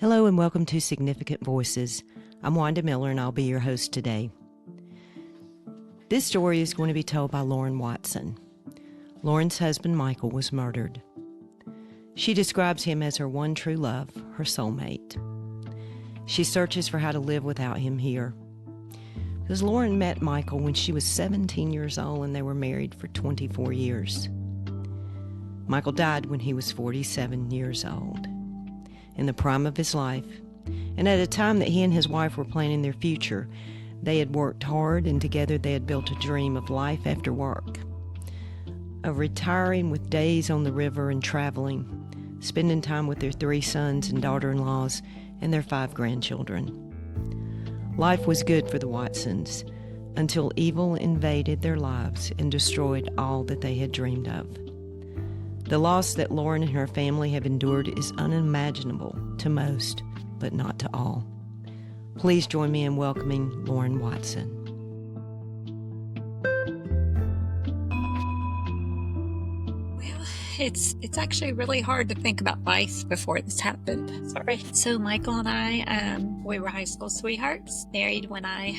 Hello and welcome to Significant Voices. I'm Wanda Miller and I'll be your host today. This story is going to be told by Lorien Watson. Lorien's husband Michael was murdered. She describes him as her one true love, her soulmate. She searches for how to live without him here. Because Lorien met Michael when she was 17 years old and they were married for 24 years. Michael died when he was 47 years old, in the prime of his life, and at a time that he and his wife were planning their future. They had worked hard, and together they had built a dream of life after work, of retiring with days on the river and traveling, spending time with their 3 sons and daughter-in-laws and their 5 grandchildren. Life was good for the Watsons until evil invaded their lives and destroyed all that they had dreamed of. The loss that Lorien and her family have endured is unimaginable to most, but not to all. Please join me in welcoming Lorien Watson. Well, it's actually really hard to think about life before this happened. Sorry. So Michael and I, we were high school sweethearts, married when I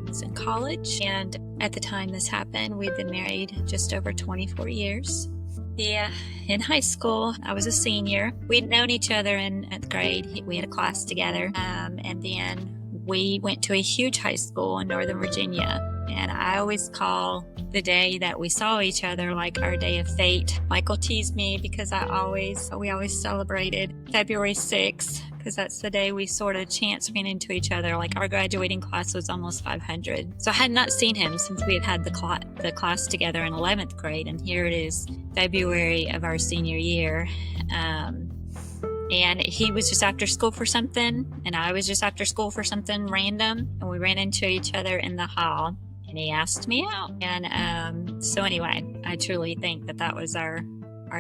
was in college, and at the time this happened, we'd been married just over 24 years. Yeah, in high school, I was a senior. We'd known each other in 8th grade. We had a class together. And then we went to a huge high school in Northern Virginia. And I always call the day that we saw each other like our day of fate. Michael teased me because we always celebrated February 6th, because that's the day we sort of chance ran into each other. Like, our graduating class was almost 500. So I had not seen him since we had the class together in 11th grade. And here it is, February of our senior year. And he was just after school for something, and I was just after school for something random. And we ran into each other in the hall, and he asked me out. And so anyway, I truly think that was our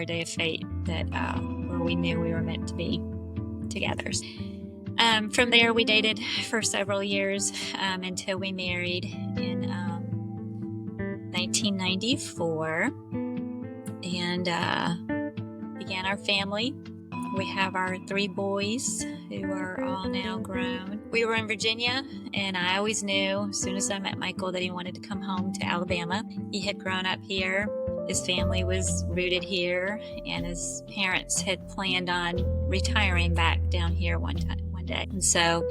day of fate, that where we knew we were meant to be together. From there, we dated for several years until we married in 1994 and began our family. We have our 3 boys who are all now grown. We were in Virginia, and I always knew as soon as I met Michael that he wanted to come home to Alabama. He had grown up here. His family was rooted here, and his parents had planned on retiring back down here one day. And so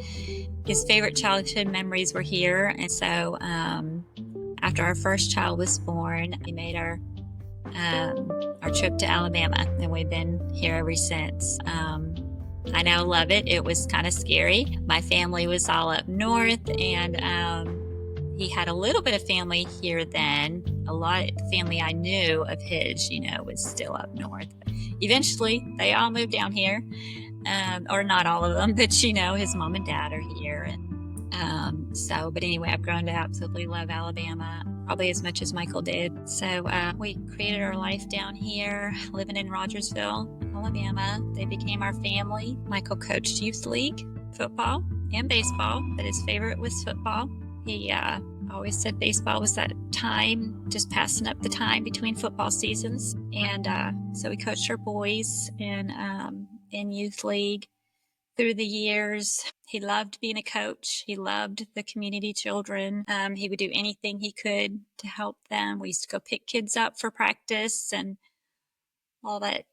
his favorite childhood memories were here. And so after our first child was born, we made our trip to Alabama, and we've been here ever since. I now love it. It was kind of scary. My family was all up north, and he had a little bit of family here then. A lot of family I knew of his, was still up north. Eventually, they all moved down here, or not all of them, but his mom and dad are here. But anyway, I've grown to absolutely love Alabama, probably as much as Michael did. So we created our life down here, living in Rogersville, Alabama. They became our family. Michael coached youth league, football, and baseball, but his favorite was football. He always said baseball was that time, just passing up the time between football seasons. And so we coached our boys in youth league. Through the years, he loved being a coach. He loved the community children. He would do anything he could to help them. We used to go pick kids up for practice and all that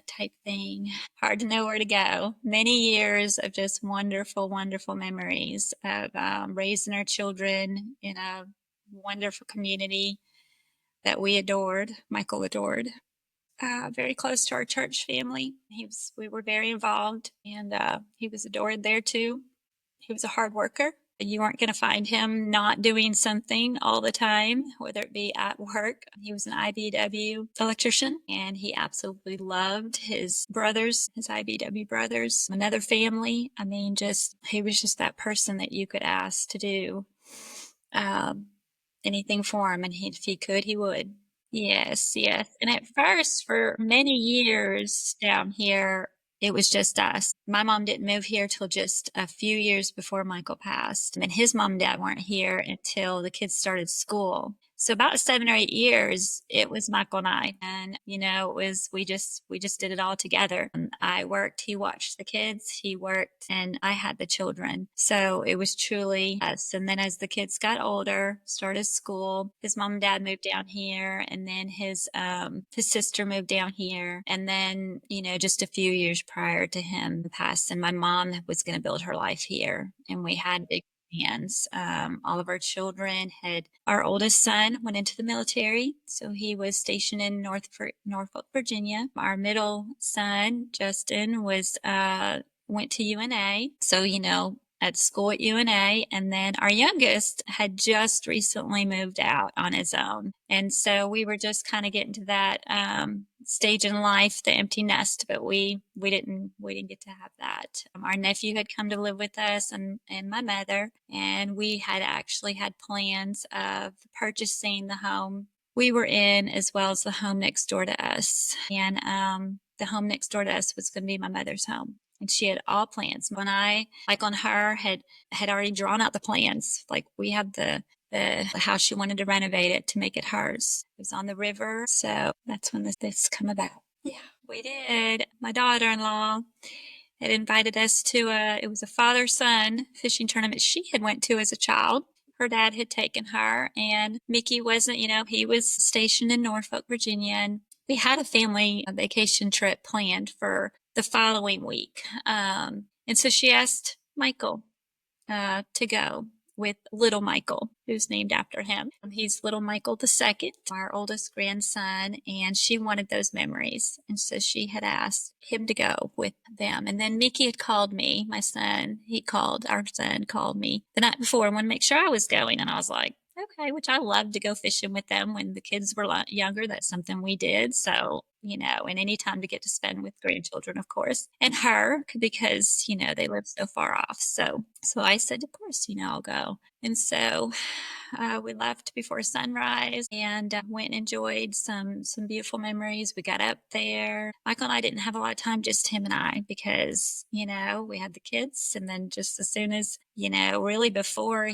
type thing. Hard to know where to go. Many years of just wonderful, wonderful memories of raising our children in a wonderful community that we adored, Michael adored. Very close to our church family. We were very involved, and he was adored there too. He was a hard worker. You weren't going to find him not doing something all the time, whether it be at work. He was an IBEW electrician, and he absolutely loved his brothers, his IBEW brothers, another family. I mean, he was just that person that you could ask to do anything for him, and if he could, he would. Yes. And at first, for many years down here, it was just us. My mom didn't move here till just a few years before Michael passed. And his mom and dad weren't here until the kids started school. So about 7 or 8 years, it was Michael and I, and, it was we just did it all together. I worked, he watched the kids, he worked, and I had the children. So it was truly us. And then as the kids got older, started school, his mom and dad moved down here, and then his sister moved down here. And then, just a few years prior to him passed, and my mom was going to build her life here. And we had big hands. All of our children our oldest son went into the military, so he was stationed in Norfolk, Virginia. Our middle son, Justin, went to UNA, so at school at UNA, and then our youngest had just recently moved out on his own, and so we were just kind of getting to that stage in life, the empty nest, but we didn't get to have that. Our nephew had come to live with us, and my mother, and we had actually had plans of purchasing the home we were in as well as the home next door to us, and the home next door to us was going to be my mother's home. And she had all plans. When I, like on her, had already drawn out the plans. Like we had the house she wanted to renovate it to make it hers. It was on the river. So that's when this come about. Yeah, we did. My daughter-in-law had invited us to it was a father-son fishing tournament she had went to as a child. Her dad had taken her, and Mickey wasn't, he was stationed in Norfolk, Virginia, and we had a family vacation trip planned for the following week. And so she asked Michael to go with little Michael, who's named after him. He's little Michael II, our oldest grandson, and she wanted those memories. And so she had asked him to go with them. And then Mickey had called me, our son called me the night before and wanted to make sure I was going. And I was like, okay, which I loved to go fishing with them when the kids were younger. That's something we did. So, and any time to get to spend with grandchildren, of course, and her, because, they live so far off. So I said, of course, I'll go. And so we left before sunrise and went and enjoyed some beautiful memories. We got up there. Michael and I didn't have a lot of time, just him and I, because, we had the kids. And then just as soon as, really before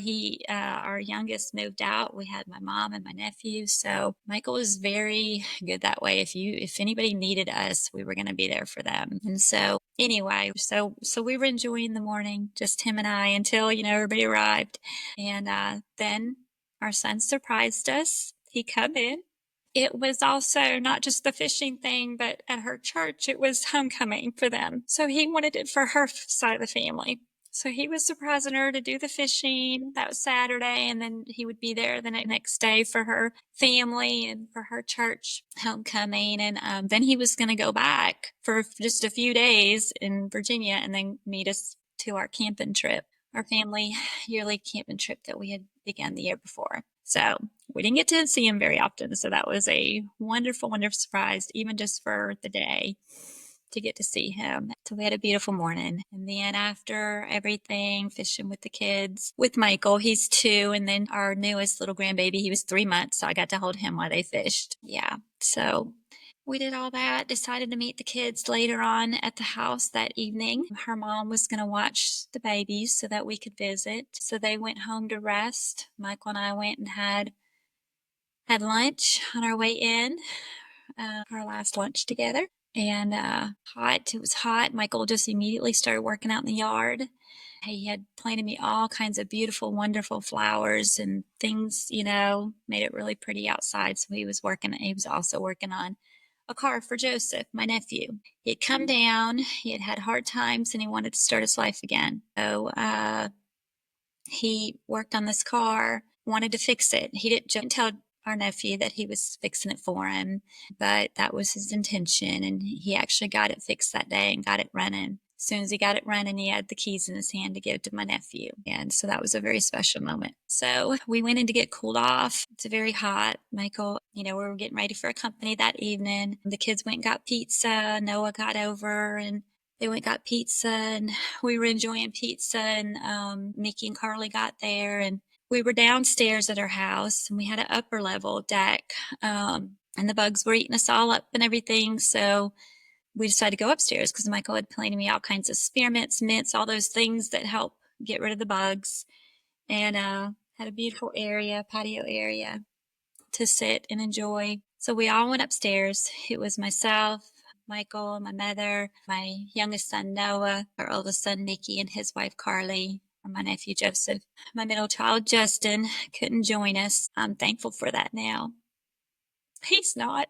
our youngest moved out, we had my mom and my nephew. So Michael was very good that way. If anybody needed us, we were going to be there for them. And so anyway, so we were enjoying the morning, just him and I, until, everybody arrived. And then our son surprised us. He come in. It was also not just the fishing thing, but at her church, it was homecoming for them. So he wanted it for her side of the family. So he was surprising her to do the fishing. That was Saturday. And then he would be there the next day for her family and for her church homecoming. And then he was going to go back for just a few days in Virginia and then meet us to our camping trip, our family yearly camping trip that we had begun the year before. So we didn't get to see him very often. So that was a wonderful, wonderful surprise, even just for the day to get to see him. So we had a beautiful morning. And then after everything, fishing with the kids, with Michael, he's 2. And then our newest little grandbaby, he was 3 months. So I got to hold him while they fished. Yeah. So we did all that, decided to meet the kids later on at the house that evening. Her mom was going to watch the babies so that we could visit. So they went home to rest. Michael and I went and had lunch on our way in, our last lunch together. And it was hot. Michael just immediately started working out in the yard. He had planted me all kinds of beautiful, wonderful flowers and things, made it really pretty outside. So he was also working on a car for Joseph, my nephew. He had come down, he had had hard times, and he wanted to start his life again. So he worked on this car, wanted to fix it. He didn't tell our nephew that he was fixing it for him, but that was his intention. And he actually got it fixed that day and got it running. As soon as he got it running, he had the keys in his hand to give to my nephew. And so that was a very special moment. So we went in to get cooled off. It's very hot. Michael, we were getting ready for a company that evening. The kids went and got pizza. Noah got over and they went and got pizza, and we were enjoying pizza, and Mickey and Carly got there, and we were downstairs at our house, and we had an upper level deck, and the bugs were eating us all up and everything. So we decided to go upstairs because Michael had planted me all kinds of spearmints, mints, all those things that help get rid of the bugs, and had a beautiful patio area. to sit and enjoy. So we all went upstairs. It was myself, Michael, my mother, my youngest son, Noah, our oldest son, Nikki, and his wife, Carly, and my nephew, Joseph. My middle child, Justin, couldn't join us. I'm thankful for that now. He's not.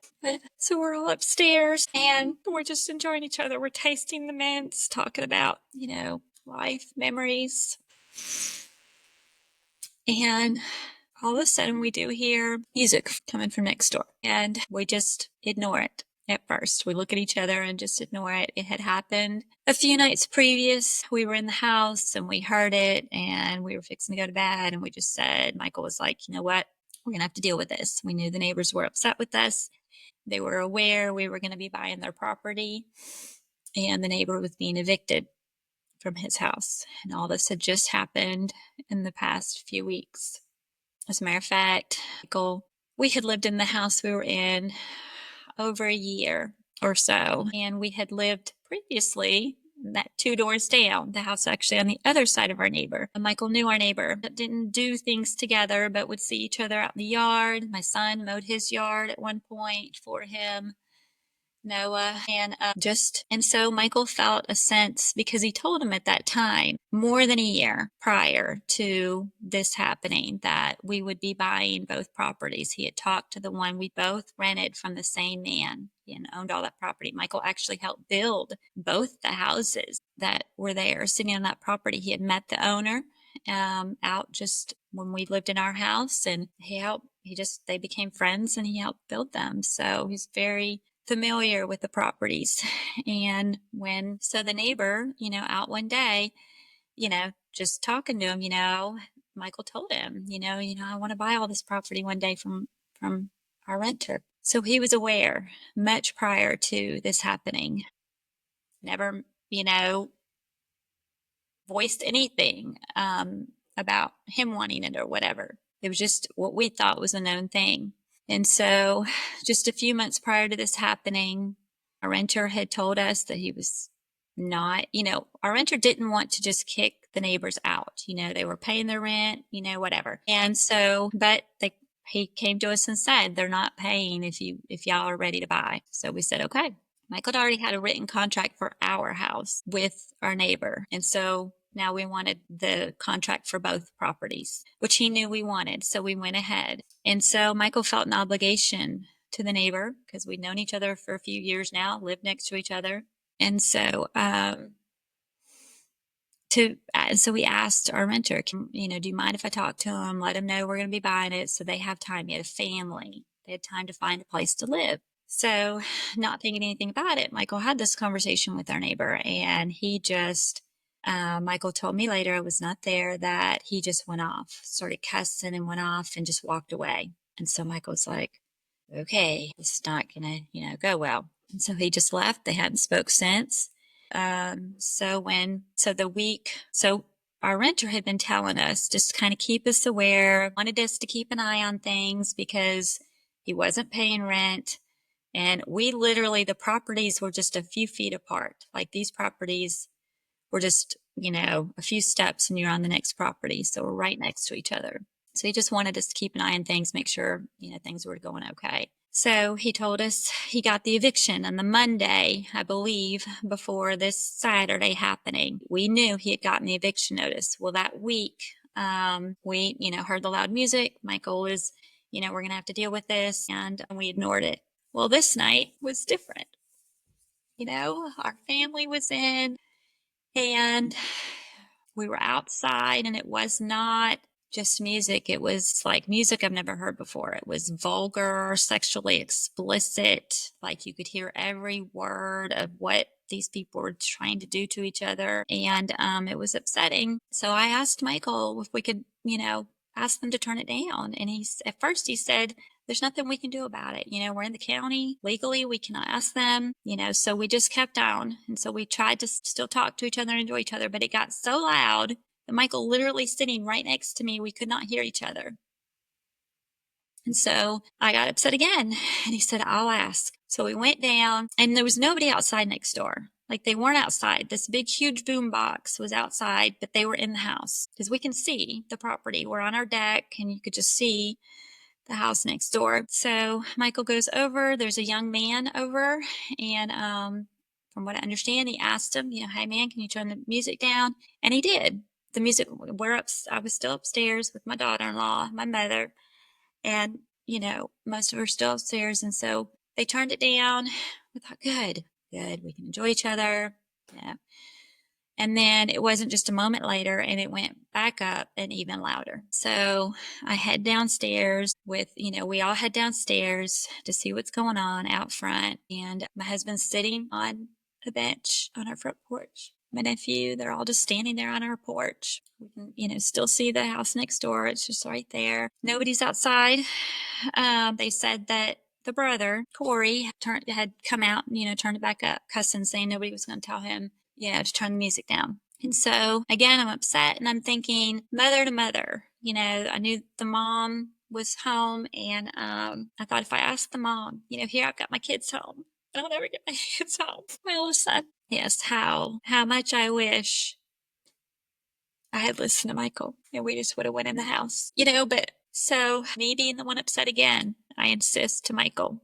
So we're all upstairs and we're just enjoying each other. We're tasting the mints, talking about, life, memories. And all of a sudden we do hear music coming from next door and we just ignore it. At first, we look at each other and just ignore it. It had happened a few nights previous. We were in the house and we heard it and we were fixing to go to bed. And we just said, Michael was like, you know what? We're going to have to deal with this. We knew the neighbors were upset with us. They were aware we were going to be buying their property. And the neighbor was being evicted from his house. And all this had just happened in the past few weeks. As a matter of fact, Michael, we had lived in the house we were in over a year or so. And we had lived previously that 2 doors down, the house actually on the other side of our neighbor. Michael knew our neighbor, didn't do things together, but would see each other out in the yard. My son mowed his yard at one point for him. Noah, and so Michael felt a sense, because he told him at that time, more than a year prior to this happening, that we would be buying both properties. He had talked to the one we both rented from the same man and owned all that property. Michael actually helped build both the houses that were there sitting on that property. He had met the owner out just when we lived in our house, and they became friends and he helped build them. So he's very familiar with the properties. And the neighbor, out one day, just talking to him, Michael told him, I want to buy all this property one day from our renter. So he was aware much prior to this happening. Never, voiced anything about him wanting it or whatever. It was just what we thought was a known thing. And so just a few months prior to this happening, our renter had told us that he was not, our renter didn't want to just kick the neighbors out. They were paying their rent, whatever. And so, he came to us and said, they're not paying if y'all are ready to buy. So we said, okay. Michael had already had a written contract for our house with our neighbor. And so now we wanted the contract for both properties, which he knew we wanted. So we went ahead. And so Michael felt an obligation to the neighbor because we'd known each other for a few years now, lived next to each other. And so, so we asked our renter, do you mind if I talk to him, let him know we're going to be buying it so they have time. He had a family. They had time to find a place to live. So not thinking anything about it, Michael had this conversation with our neighbor, and he just, Michael told me later, I was not there, that he just went off, started cussing and went off and just walked away. And so Michael was like, okay, this is not going to, go well. And so he just left. They hadn't spoke since. So our renter had been telling us, just kind of keep us aware, wanted us to keep an eye on things because he wasn't paying rent. And the properties were just a few feet apart. Like these properties were just, a few steps and you're on the next property. So we're right next to each other. So he just wanted us to keep an eye on things, make sure, things were going okay. So he told us he got the eviction on the Monday, I believe, before this Saturday happening. We knew he had gotten the eviction notice. Well, that week, we, heard the loud music. Michael was, we're going to have to deal with this. And we ignored it. Well, this night was different. Our family was in and we were outside, and it was not just music. It was like music I've never heard before. It was vulgar, sexually explicit. Like you could hear every word of what these people were trying to do to each other. And it was upsetting. So I asked Michael if we could, ask them to turn it down. And at first he said, there's nothing we can do about it. We're in the county. Legally, we cannot ask them, so we just kept on. And so we tried to still talk to each other and enjoy each other, but it got so loud that Michael literally sitting right next to me, we could not hear each other. And so I got upset again. And he said, I'll ask. So we went down and there was nobody outside next door. Like they weren't outside. This big, huge boom box was outside, but they were in the house because we can see the property. We're on our deck and you could just see the house next door. So Michael goes over. There's a young man over, and from what I understand, he asked him, "Hey man, can you turn the music down?" And he did. The music. I was still upstairs with my daughter-in-law, my mother, and most of her still upstairs, and so they turned it down. We thought, good, we can enjoy each other. Yeah. And then it wasn't just a moment later, and it went back up and even louder. So I head downstairs we all head downstairs to see what's going on out front. And my husband's sitting on a bench on our front porch. My nephew, they're all just standing there on our porch. We can, still see the house next door. It's just right there. Nobody's outside. They said that the brother, Corey, had come out and, turned it back up, cussing, saying nobody was going to tell him, to turn the music down. And so, again, I'm upset, and I'm thinking, mother to mother. I knew the mom was home, and I thought if I asked the mom, here I've got my kids home. I'll never get my kids home. My oldest son. Yes, how much I wish I had listened to Michael, and we just would have went in the house. But so me being the one upset again, I insist to Michael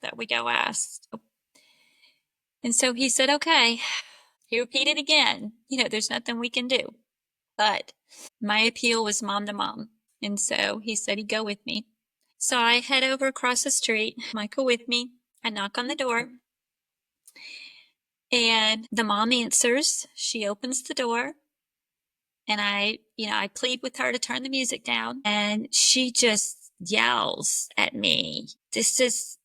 that we go ask. And so he said, okay. He repeated again, there's nothing we can do. But my appeal was mom to mom. And so he said he'd go with me. So I head over across the street, Michael with me. I knock on the door. And the mom answers. She opens the door. And I plead with her to turn the music down. And she just yells at me. This is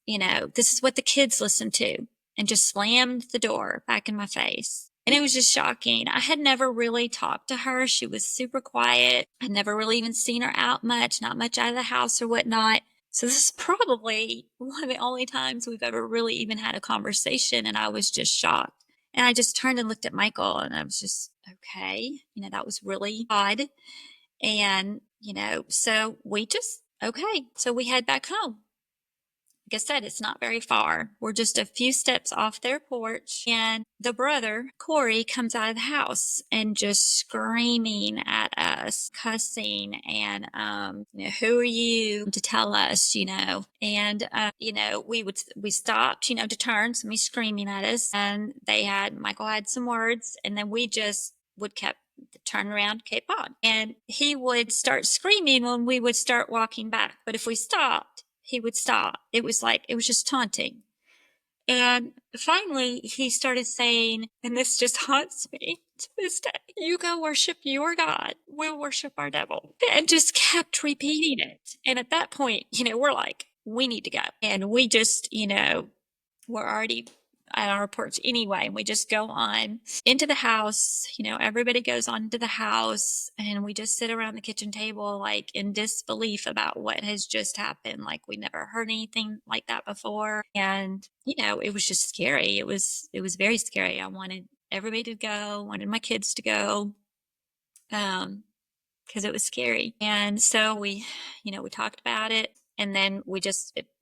what the kids listen to. And just slammed the door back in my face. And it was just shocking. I had never really talked to her. She was super quiet. I'd never really even seen her out much, not much out of the house or whatnot. So this is probably one of the only times we've ever really even had a conversation. And I was just shocked. And I just turned and looked at Michael, and I was just, okay, that was really odd. And, so so we head back home. Like I said, it's not very far. We're just a few steps off their porch, and the brother, Corey, comes out of the house and just screaming at us, cussing, and, who are you to tell us, and, we stopped, to turn, somebody screaming at us, and Michael had some words, and then we just kept turn around, keep on. And he would start screaming when we would start walking back. But if we stopped, he would stop. It was just taunting. And finally, he started saying, and this just haunts me to this day, you go worship your God, we'll worship our devil. And just kept repeating it. And at that point, we're like, we need to go. And we just, we're already at our porch anyway, and we just go on into the house. Everybody goes on to the house, and we just sit around the kitchen table, like in disbelief about what has just happened. Like we never heard anything like that before. And, it was just scary. It was very scary. I wanted everybody to go, wanted my kids to go, because it was scary. And so we talked about it, and then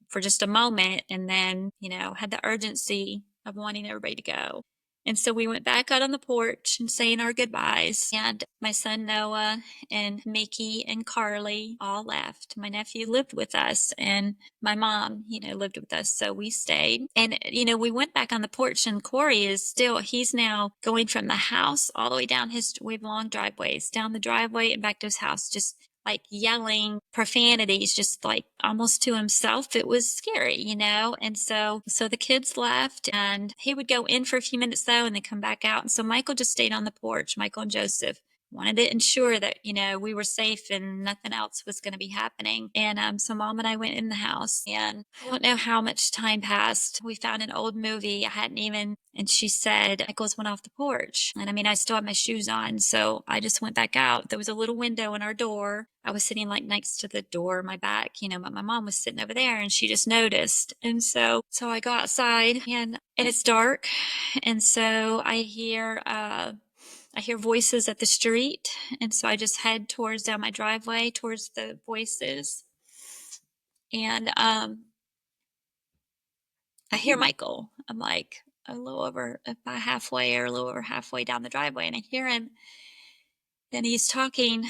for just a moment, and then, had the urgency of wanting everybody to go. And so we went back out on the porch and saying our goodbyes. And my son Noah and Mickey and Carly all left. My nephew lived with us, and my mom, lived with us. So we stayed. And, we went back on the porch, and Corey he's now going from the house all the way down we have long driveways, down the driveway and back to his house, just like yelling profanities, just like almost to himself. It was scary, and so the kids left, and he would go in for a few minutes though, and then come back out. And so Michael just stayed on the porch. Michael and Joseph wanted to ensure that, we were safe and nothing else was going to be happening. And so Mom and I went in the house, and I don't know how much time passed. We found an old movie and she said, Michael's went off the porch. And I still had my shoes on. So I just went back out. There was a little window in our door. I was sitting like next to the door, my back, but my mom was sitting over there, and she just noticed. And so I go outside, and it's dark. And so I hear voices at the street. And so I just head down my driveway towards the voices. And I hear Michael. I'm like a little over halfway down the driveway, and I hear him. And he's talking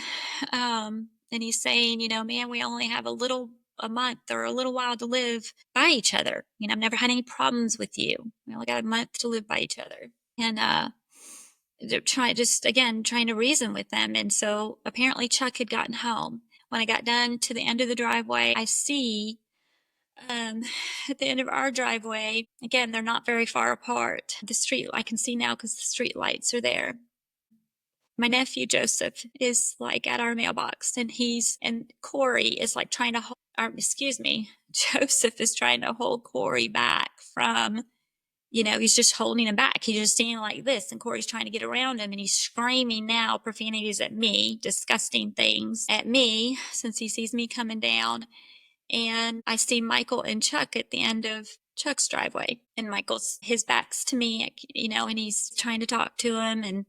And he's saying, man, we only have a month or a little while to live by each other. I've never had any problems with you. We only got a month to live by each other. And they're trying to reason with them. And so apparently Chuck had gotten home. When I got done to the end of the driveway, I see at the end of our driveway, again, they're not very far apart. The street I can see now because the street lights are there. My nephew Joseph is like at our mailbox, and Corey is like trying to Joseph is trying to hold Corey back from, he's just holding him back. He's just standing like this, and Corey's trying to get around him, and he's screaming now profanities at me, disgusting things at me, since he sees me coming down. And I see Michael and Chuck at the end of Chuck's driveway, and his back's to me, and he's trying to talk to him, and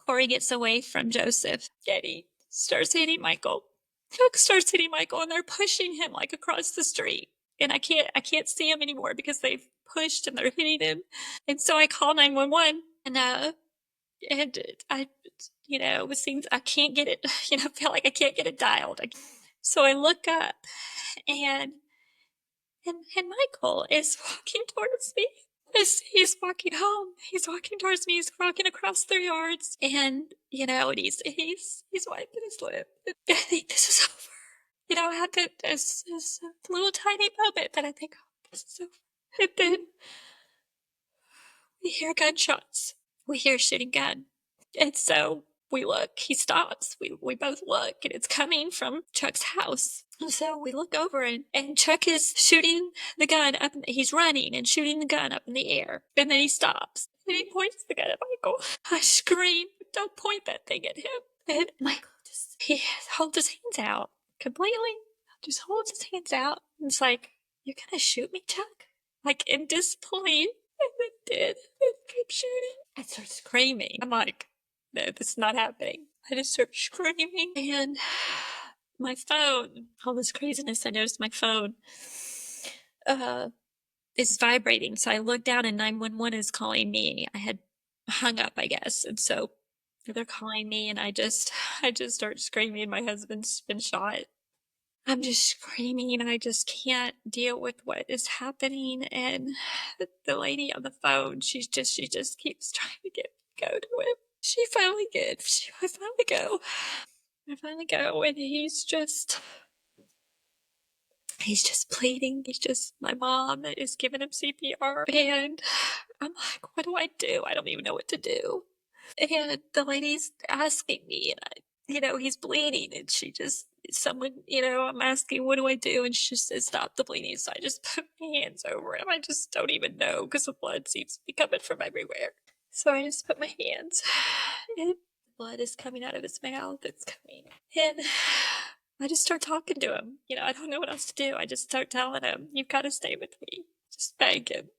Corey gets away from Joseph, and he starts hitting Michael. Chuck starts hitting Michael, and they're pushing him like across the street. And I can't see him anymore because they've pushed and they're hitting him. And so I call 911, and I, it seems I can't get it. I feel like I can't get it dialed. So I look up, and Michael is walking towards me. As he's walking home, he's walking towards me. He's walking across 3 yards, and and he's wiping his lip. I think this is over. I had this little tiny moment that I think, oh, this is over. And then we hear gunshots. We hear a shooting gun, and so we look. He stops. We both look, and it's coming from Chuck's house. So we look over, and Chuck is shooting the gun up. He's running and shooting the gun up in the air. And then he stops, and he points the gun at Michael. I scream, don't point that thing at him. And Michael he holds his hands out completely. Just holds his hands out. And it's like, you're going to shoot me, Chuck? Like in disbelief. And then did. And kept shooting. I start screaming. I'm like, no, this is not happening. I just start screaming, and my phone, all this craziness, I noticed my phone is vibrating. So I look down, and 911 is calling me. I had hung up, I guess. And so they're calling me, and I just start screaming. My husband's been shot. I'm just screaming, and I just can't deal with what is happening. And the lady on the phone, she just keeps trying to get me to go to him. I finally go. I finally go, and he's just pleading. My mom is giving him CPR, and I'm like, what do I do? I don't even know what to do. And the lady's asking me, and he's bleeding, and I'm asking, what do I do? And she just says, stop the bleeding. So I just put my hands over him. I just don't even know, because the blood seems to be coming from everywhere. So I just put my hands, and blood is coming out of his mouth. It's coming. And I just start talking to him. I don't know what else to do. I just start telling him, you've got to stay with me. Just beg him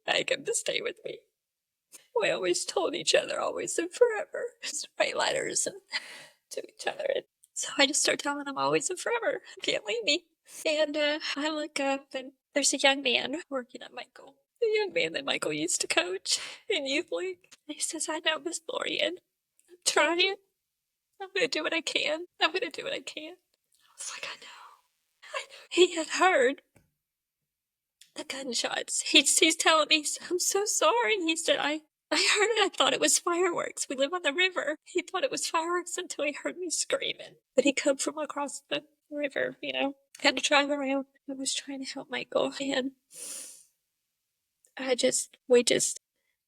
to stay with me. We always told each other, always and forever. Just write letters to each other. And so I just start telling him, always and forever. Can't leave me. And I look up, and there's a young man working at Michael. The young man that Michael used to coach in youth league. And he says, I know, Miss Lorien. I'm trying. I'm going to do what I can. I was like, I know. He had heard the gunshots. He's telling me, I'm so sorry. He said, I heard it. I thought it was fireworks. We live on the river. He thought it was fireworks until he heard me screaming. But he come from across the river, Had to drive around. I was trying to help Michael. And I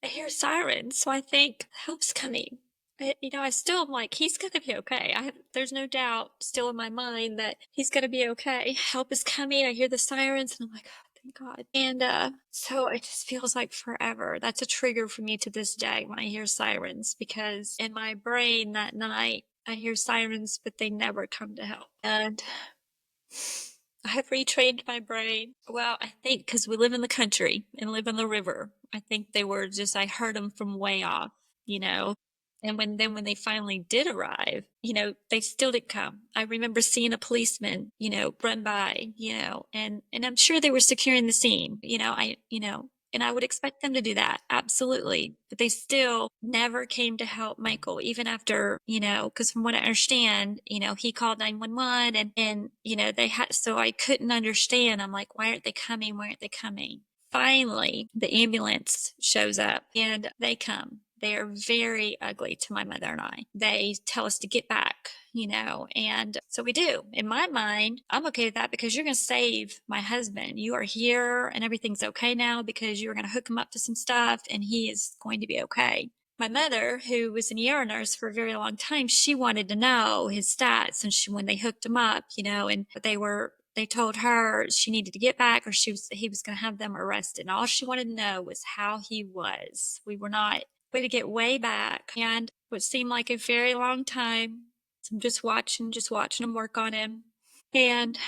hear sirens. So I think help's coming. I still am like, he's going to be okay. There's no doubt still in my mind that he's going to be okay. Help is coming. I hear the sirens, and I'm like, oh, thank God. And so it just feels like forever. That's a trigger for me to this day when I hear sirens, because in my brain that night, I hear sirens, but they never come to help. And I have retrained my brain. Well, I think because we live in the country and live on the river, I think they were I heard them from way off, And when they finally did arrive, they still didn't come. I remember seeing a policeman, run by, and I'm sure they were securing the scene, And I would expect them to do that. Absolutely. But they still never came to help Michael, even after, because from what I understand, he called 911 and, they had, so I couldn't understand. I'm like, why aren't they coming? Why aren't they coming? Finally, the ambulance shows up and they come. They are very ugly to my mother and I. They tell us to get back, and so we do. In my mind, I'm okay with that because you're going to save my husband. You are here and everything's okay now because you're going to hook him up to some stuff and he is going to be okay. My mother, who was an ER nurse for a very long time, she wanted to know his stats, and when they hooked him up, and they told her she needed to get back or he was going to have them arrested. And all she wanted to know was how he was. We had to get way back, and what seemed like a very long time. So I'm just watching them work on him. And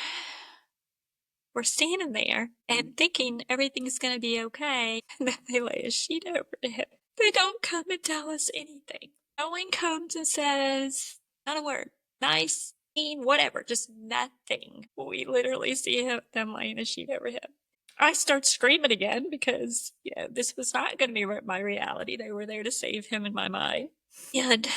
we're standing there and thinking everything's going to be okay. And then they lay a sheet over him. They don't come and tell us anything. No one comes and says, not a word, nice, mean, whatever, just nothing. We literally see them laying a sheet over him. I start screaming again because, this was not going to be my reality. They were there to save him in my mind. And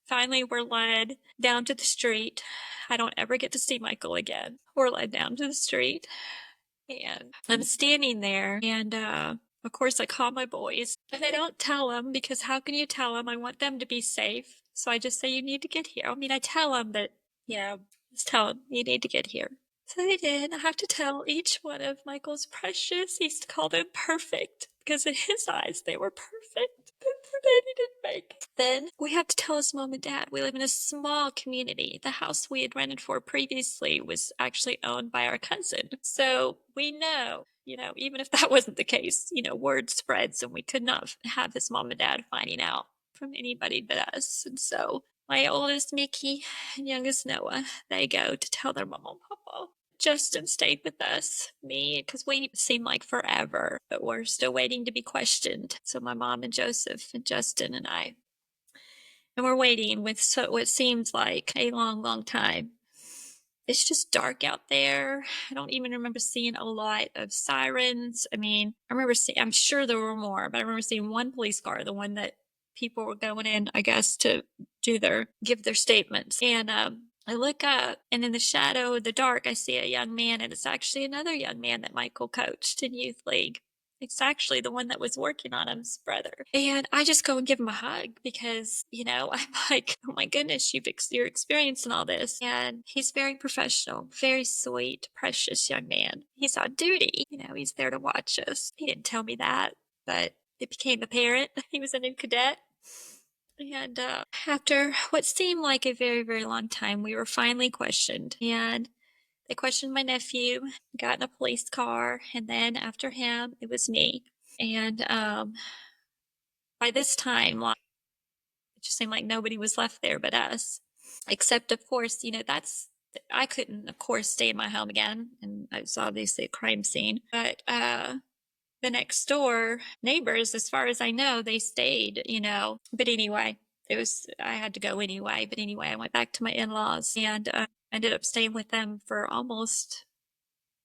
finally, we're led down to the street. I don't ever get to see Michael again. We're led down to the street, and I'm standing there, and of course, I call my boys, and I don't tell them because how can you tell them? I want them to be safe. So I just say, you need to get here. I mean, I tell them that, just tell them you need to get here. So they did. I have to tell each one of Michael's precious. He used to call them perfect because in his eyes, they were perfect. That he didn't make. Then we have to tell his mom and dad. We live in a small community. The house we had rented for previously was actually owned by our cousin. So we know, even if that wasn't the case, word spreads and we could not have his mom and dad finding out from anybody but us. And so my oldest Mickey and youngest Noah, they go to tell their mama and papa. Justin stayed with us, because we seem like forever, but we're still waiting to be questioned. So my mom and Joseph and Justin and I. And we're waiting with what seems like a long, long time. It's just dark out there. I don't even remember seeing a lot of sirens. I mean, I'm sure there were more, but I remember seeing one police car, the one that people were going in, I guess, to give their statements. And I look up, and in the shadow of the dark, I see a young man, and it's actually another young man that Michael coached in youth league. It's actually the one that was working on him's brother. And I just go and give him a hug because, I'm like, oh my goodness, you're experiencing all this. And he's very professional, very sweet, precious young man. He's on duty. He's there to watch us. He didn't tell me that, but it became apparent. He was a new cadet. And after what seemed like a very, very long time, we were finally questioned. And they questioned my nephew, got in a police car, and then after him, it was me. And by this time, it just seemed like nobody was left there but us. Except, of course, I couldn't, of course, stay in my home again. And it was obviously a crime scene. But the next door neighbors, as far as I know, they stayed, But anyway, I had to go anyway. But anyway, I went back to my in-laws and ended up staying with them for almost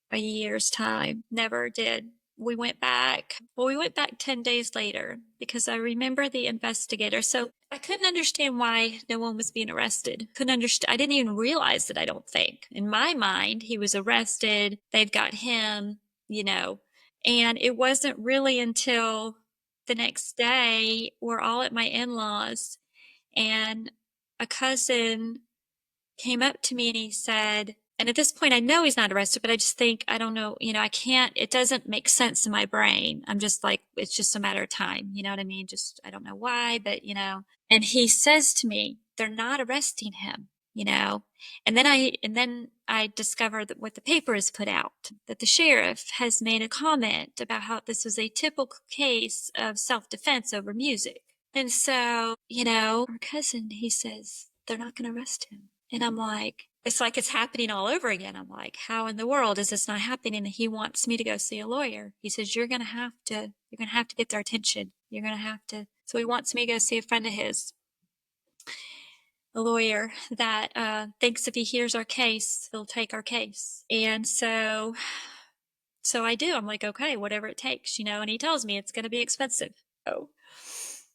a year's time. Never did. We went back 10 days later because I remember the investigator. So I couldn't understand why no one was being arrested. I didn't even realize it, I don't think. In my mind, he was arrested. They've got him, and it wasn't really until the next day we're all at my in-laws and a cousin came up to me and he said, and at this point I know he's not arrested, but I just think, I don't know, it doesn't make sense in my brain. I'm just like, it's just a matter of time. You know what I mean? Just, I don't know why, but and he says to me, they're not arresting him, and then I discovered that what the paper has put out, that the sheriff has made a comment about how this was a typical case of self-defense over music. And so, our cousin, he says, they're not going to arrest him. And I'm like, it's like it's happening all over again. I'm like, how in the world is this not happening? And he wants me to go see a lawyer. He says, you're going to have to get their attention. You're going to have to. So he wants me to go see a friend of his, a lawyer that thinks if he hears our case, he'll take our case. And so So I do. I'm like, okay, whatever it takes, and he tells me it's going to be expensive. So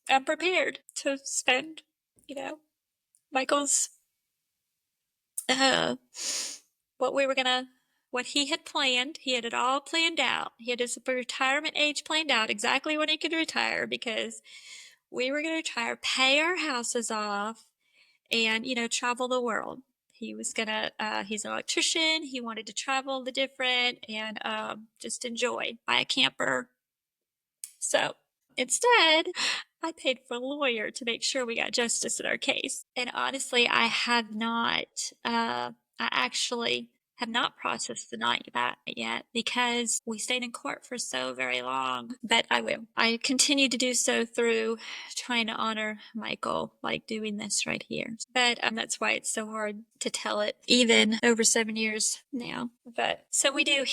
I'm prepared to spend, you know, Michael's, uh, what we were going to, what he had planned. He had it all planned out. He had his retirement age planned out, exactly when he could retire, because we were going to retire, pay our houses off, and, travel the world. He was gonna, he's an electrician. He wanted to travel the different and just enjoy, buy a camper. So instead, I paid for a lawyer to make sure we got justice in our case. And honestly, I actually have not processed the night back yet because we stayed in court for so very long. But I will. I continue to do so through trying to honor Michael, like doing this right here. But that's why it's so hard to tell it, even over 7 years now. But so we do.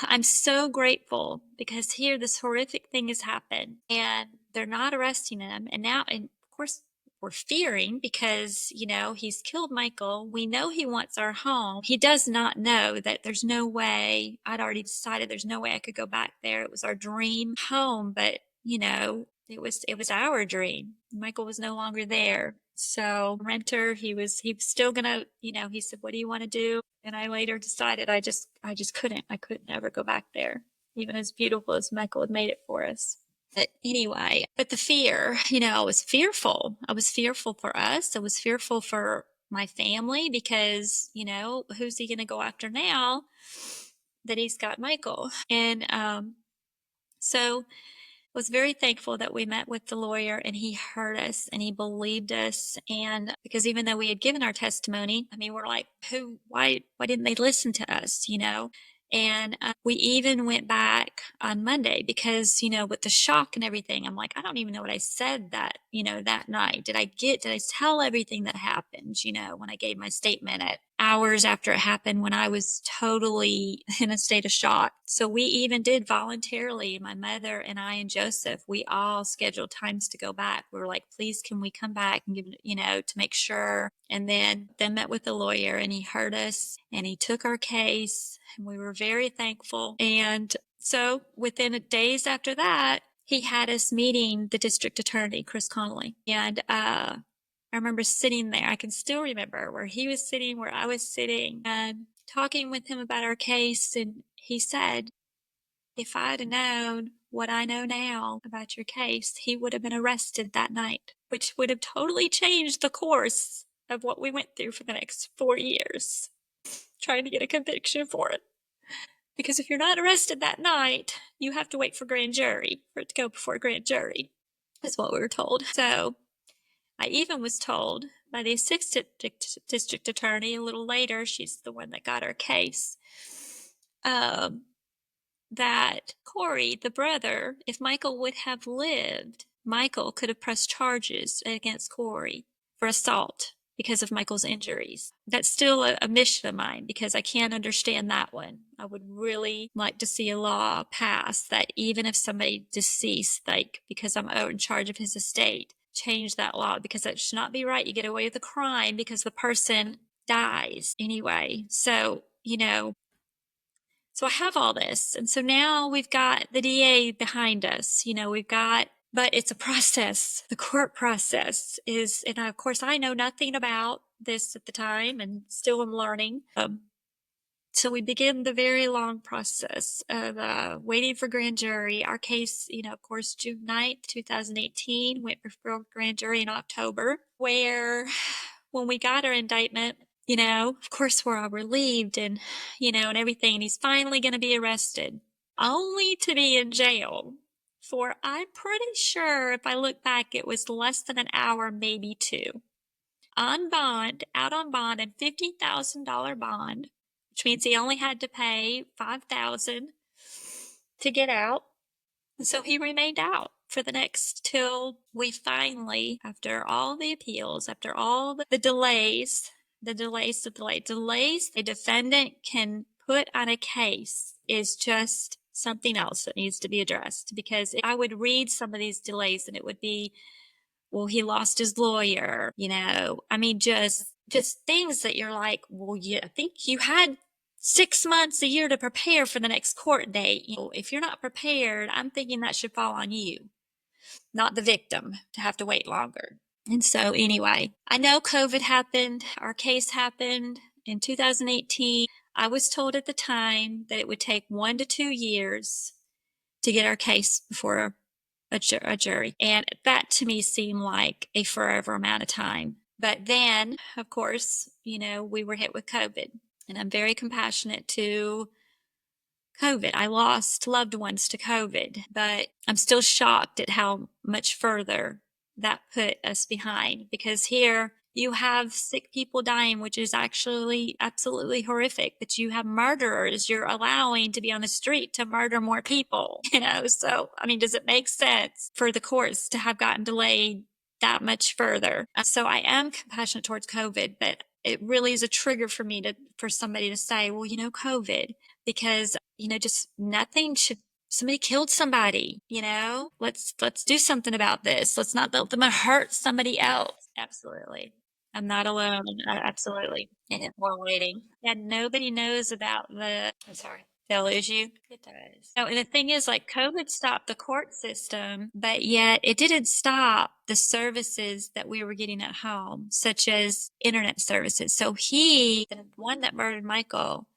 I'm so grateful because here this horrific thing has happened and they're not arresting him. And now, and of course, we're fearing because, he's killed Michael. We know he wants our home. He does not know that there's no way. I'd already decided there's no way I could go back there. It was our dream home, but it was our dream. Michael was no longer there. So renter, he was still gonna, he said, "What do you want to do?" And I later decided I just couldn't. I couldn't ever go back there, even as beautiful as Michael had made it for us. But anyway, but the fear, I was fearful. I was fearful for us. I was fearful for my family because, who's he going to go after now that he's got Michael? And so was very thankful that we met with the lawyer and he heard us and he believed us. And because even though we had given our testimony, I mean, we're like, why didn't they listen to us, And we even went back on Monday because, with the shock and everything, I'm like, I don't even know what I said that night. Did I tell everything that happened, when I gave my statement at hours after it happened when I was totally in a state of shock. So we even did voluntarily, my mother and I and Joseph, we all scheduled times to go back. We were like, please, can we come back and give, to make sure. And then met with the lawyer and he heard us and he took our case and we were very thankful. And so within days after that, he had us meeting the district attorney, Chris Connolly. And I remember sitting there. I can still remember where he was sitting, where I was sitting, and talking with him about our case. And he said, if I'd have known what I know now about your case, he would have been arrested that night, which would have totally changed the course of what we went through for the next 4 years, trying to get a conviction for it. Because if you're not arrested that night, you have to wait for grand jury, for it to go before grand jury, is what we were told. So I even was told by the assistant district attorney a little later, she's the one that got our case, that Corey, the brother, if Michael would have lived, Michael could have pressed charges against Corey for assault because of Michael's injuries. That's still a mission of mine because I can't understand that one. I would really like to see a law passed that even if somebody deceased, like because I'm in charge of his estate, change that law because that should not be right. You get away with a crime because the person dies anyway. So, so I have all this. And so now we've got the DA behind us, but it's a process. The court process is, and of course I know nothing about this at the time and still am learning. So we begin the very long process of waiting for grand jury. Our case, of course, June 9th, 2018, went before grand jury in October, where when we got our indictment, of course, we're all relieved and, and everything. And he's finally going to be arrested, only to be in jail for, I'm pretty sure, if I look back, it was less than an hour, maybe two. On bond, out on bond, and $50,000 bond, which means he only had to pay $5,000 to get out. And so he remained out for the next till we finally, after all the appeals, after all the delays, a defendant can put on a case is just something else that needs to be addressed. Because I would read some of these delays and it would be, well, he lost his lawyer, I mean, just things that you're like, well, yeah, I think you had 6 months, a year to prepare for the next court date. If you're not prepared, I'm thinking that should fall on you, not the victim, to have to wait longer. And so anyway, I know COVID happened. Our case happened in 2018. I was told at the time that it would take 1 to 2 years to get our case before a jury. And that to me seemed like a forever amount of time. But then, of course, we were hit with COVID. And I'm very compassionate to COVID. I lost loved ones to COVID, but I'm still shocked at how much further that put us behind, because here you have sick people dying, which is actually absolutely horrific, but you have murderers you're allowing to be on the street to murder more people, So, I mean, does it make sense for the courts to have gotten delayed that much further? So I am compassionate towards COVID, but it really is a trigger for me for somebody to say, well, COVID, because just nothing should. Somebody killed somebody, let's do something about this. Let's not let them hurt somebody else. Absolutely. I'm not alone. Absolutely. And we're waiting. And nobody knows about I'm sorry. They'll lose you. It does. No, and the thing is, like, COVID stopped the court system, but yet it didn't stop the services that we were getting at home, such as internet services. So the one that murdered Michael,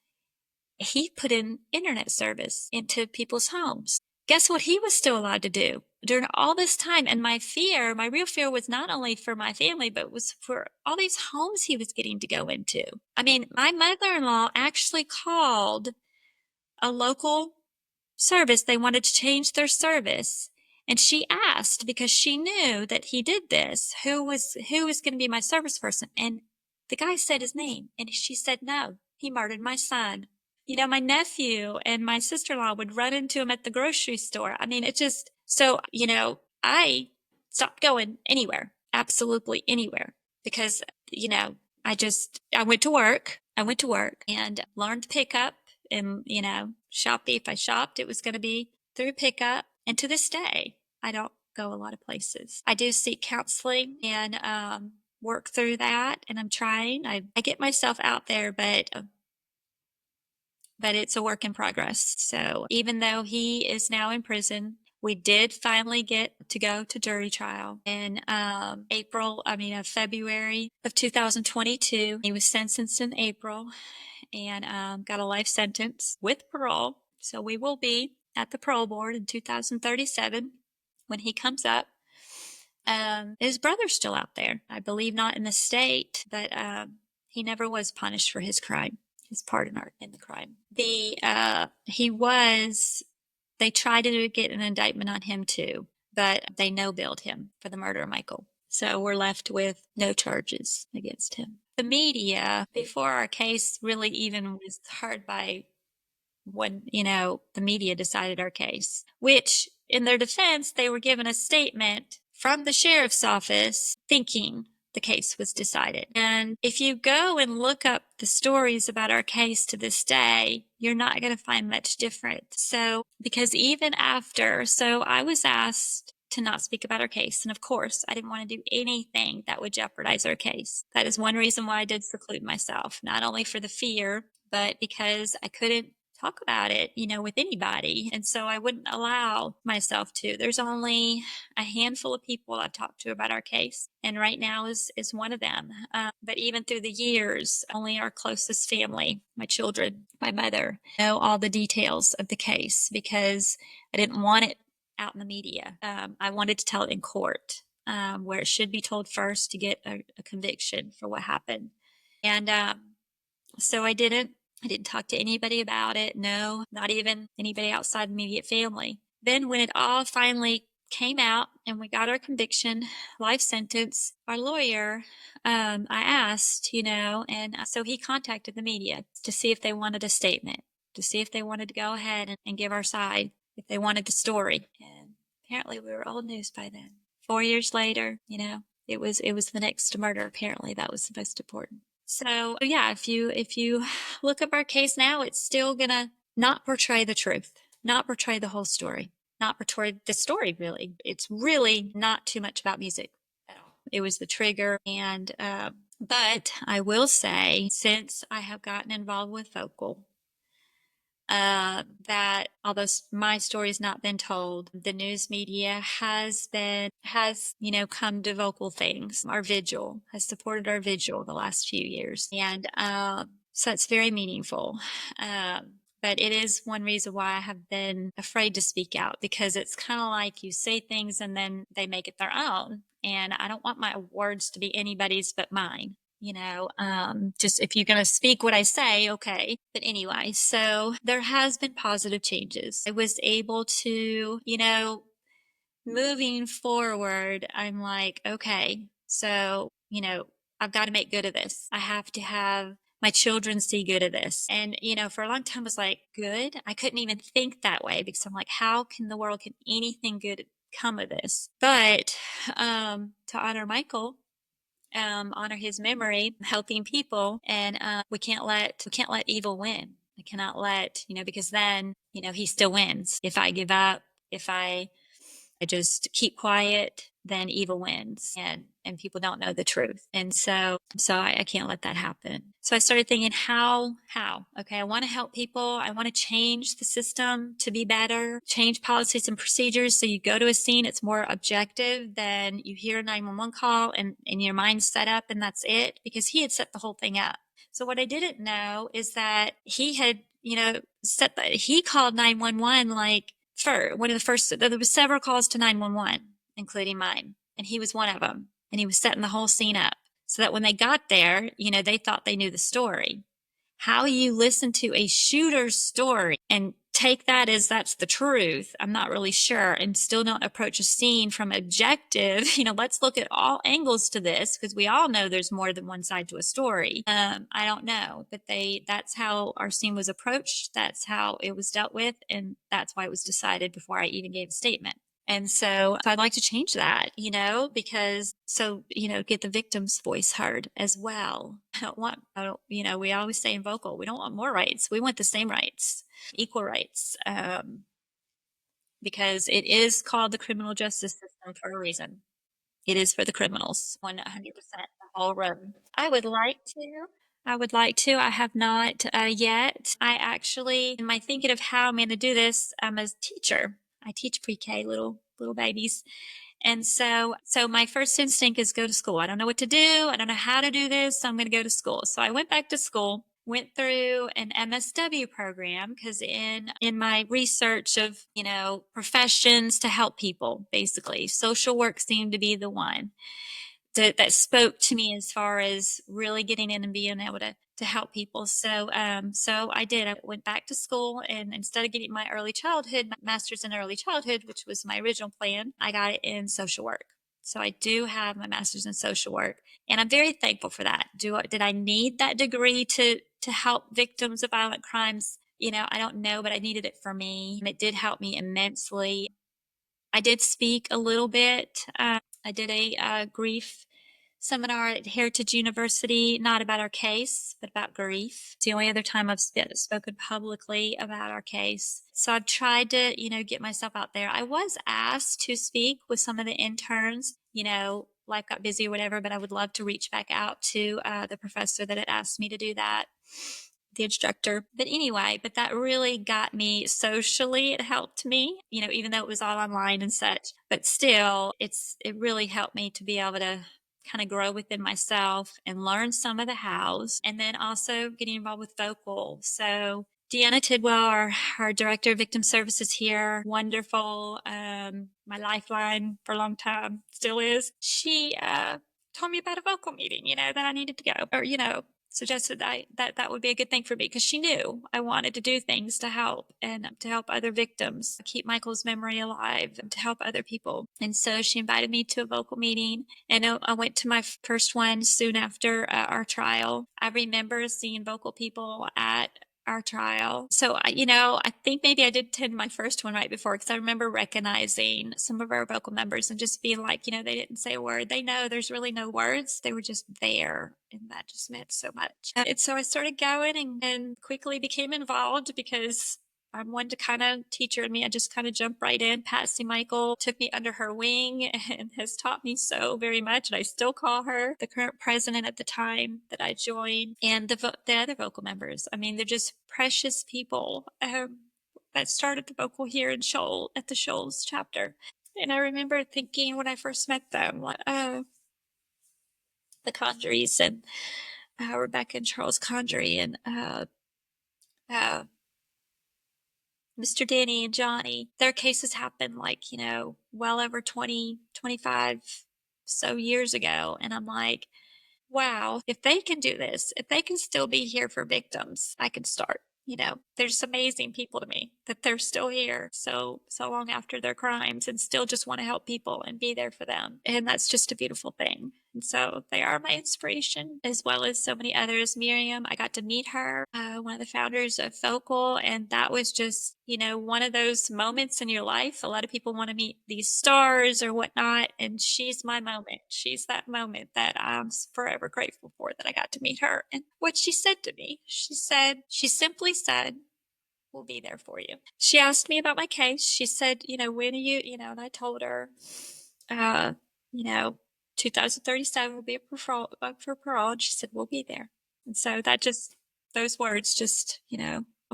he put in internet service into people's homes. Guess what he was still allowed to do during all this time? And my real fear was not only for my family, but was for all these homes he was getting to go into. I mean, my mother-in-law actually called a local service. They wanted to change their service. And she asked, because she knew that he did this, who was going to be my service person. And the guy said his name. And she said, no, he murdered my son. My nephew and my sister-in-law would run into him at the grocery store. I mean, I stopped going anywhere, absolutely anywhere, because, I went to work. And learned to pick up and, shop. If I shopped, it was going to be through pickup. And to this day, I don't go a lot of places. I do seek counseling and, work through that. And I'm trying. I get myself out there, but it's a work in progress. So even though he is now in prison, we did finally get to go to jury trial in February of 2022. He was sentenced in April and got a life sentence with parole. So we will be at the parole board in 2037 when he comes up. His brother's still out there. I believe not in the state, but he never was punished for his crime. His part in the crime. They tried to get an indictment on him too, but they no-billed him for the murder of Michael. So we're left with no charges against him. The media, before our case really even was heard by when, the media decided our case, which in their defense, they were given a statement from the sheriff's office thinking the case was decided. And if you go and look up the stories about our case to this day, you're not going to find much different. So, because even after, I was asked to not speak about our case. And of course, I didn't want to do anything that would jeopardize our case. That is one reason why I did seclude myself, not only for the fear, but because I couldn't talk about it, with anybody. And so I wouldn't allow myself to. There's only a handful of people I've talked to about our case. And right now is one of them. But even through the years, only our closest family, my children, my mother, know all the details of the case, because I didn't want it out in the media. I wanted to tell it in court, where it should be told first to get a conviction for what happened. And so I didn't talk to anybody about it. No, not even anybody outside immediate family. Then when it all finally came out and we got our conviction, life sentence, our lawyer, I asked, and so he contacted the media to see if they wanted a statement, to see if they wanted to go ahead and give our side, if they wanted the story. And apparently we were old news by then. 4 years later, it was the next murder. Apparently that was the most important. So yeah, if you look up our case now, it's still gonna not portray the truth, not portray the whole story, not portray the story really. It's really not too much about music at all. It was the trigger. And but I will say, since I have gotten involved with vocal, that although my story has not been told, the news media has come to vocal things. Our vigil has supported our vigil the last few years. And so it's very meaningful. But it is one reason why I have been afraid to speak out, because it's kind of like you say things and then they make it their own. And I don't want my words to be anybody's but mine. Just if you're going to speak what I say, okay. But anyway, so there has been positive changes. I was able to, moving forward, I'm like, okay, so, I've got to make good of this. I have to have my children see good of this. And, for a long time I was like, good. I couldn't even think that way, because I'm like, how can anything good come of this? But to honor Michael, honor his memory, helping people, and we can't let evil win. I cannot let, because then, he still wins. If I give up, if I just keep quiet, then evil wins, and people don't know the truth. And so I can't let that happen. So I started thinking, how? Okay, I want to help people. I want to change the system to be better, change policies and procedures. So you go to a scene, it's more objective than you hear a 911 call and your mind's set up and that's it, because he had set the whole thing up. So what I didn't know is that he had, he called 911 like for one of the first, there was several calls to 911, including mine, and he was one of them. And he was setting the whole scene up so that when they got there, they thought they knew the story. How you listen to a shooter's story and take that as that's the truth, I'm not really sure, and still don't approach a scene from objective, let's look at all angles to this, because we all know there's more than one side to a story. I don't know, but that's how our scene was approached. That's how it was dealt with. And that's why it was decided before I even gave a statement. And so I'd like to change that, because get the victim's voice heard as well. We always say in vocal, we don't want more rights. We want the same rights, equal rights, because it is called the criminal justice system for a reason. It is for the criminals, 100%, the whole room. I would like to. I have not yet. I actually, in my thinking of how I'm going to do this, I'm a teacher. I teach pre-K little babies. And so my first instinct is go to school. I don't know what to do. I don't know how to do this. So I'm going to go to school. So I went back to school, went through an MSW program, because in my research of, professions to help people, basically, social work seemed to be the one that spoke to me as far as really getting in and being able to help people. So I did. I went back to school, and instead of getting my master's in early childhood, which was my original plan, I got it in social work. So I do have my master's in social work, and I'm very thankful for that. Did I need that degree to help victims of violent crimes? I don't know, but I needed it for me. It did help me immensely. I did speak a little bit. I did a grief seminar at Heritage University, not about our case, but about grief. It's the only other time I've spoken publicly about our case. So I've tried to, get myself out there. I was asked to speak with some of the interns, life got busy or whatever, but I would love to reach back out to the professor that had asked me to do that, the instructor. But anyway, that really got me socially. It helped me, even though it was all online and such, but still it really helped me to be able to kind of grow within myself and learn some of the hows, and then also getting involved with vocal. So Deanna Tidwell, our director of victim services here, wonderful, my lifeline for a long time, still is. She told me about a vocal meeting, that I needed to go, or, suggested that would be a good thing for me, because she knew I wanted to do things to help, and to help other victims, keep Michael's memory alive, and to help other people. And so she invited me to a vocal meeting, and I went to my first one soon after our trial. I remember seeing vocal people at our trial. So, I think maybe I did attend my first one right before, because I remember recognizing some of our vocal members and just feeling like, they didn't say a word. They know there's really no words. They were just there. And that just meant so much. And so I started going and quickly became involved, because I'm one to kind of teacher in me. I just kind of jump right in. Patsy Michael took me under her wing and has taught me so very much. And I still call her the current president at the time that I joined, and the other vocal members. I mean, they're just precious people that started the vocal here in Shoal at the Shoals chapter. And I remember thinking when I first met them, the Condrys and Rebecca and Charles Condry and uh, Mr. Danny and Johnny, their cases happened like, well over 20, 25 so years ago. And I'm like, wow, if they can do this, if they can still be here for victims, I can start. They're just amazing people to me that they're still here so long after their crimes and still just want to help people and be there for them. And that's just a beautiful thing. And so they are my inspiration, as well as so many others. Miriam, I got to meet her, one of the founders of Focal, and that was just, one of those moments in your life. A lot of people want to meet these stars or whatnot, and she's my moment. She's that moment that I'm forever grateful for, that I got to meet her. And what she said to me, she simply said, we'll be there for you. She asked me about my case. She said, when are you, and I told her, you know, 2037 will be up for parole. And she said, we'll be there. And so those words just,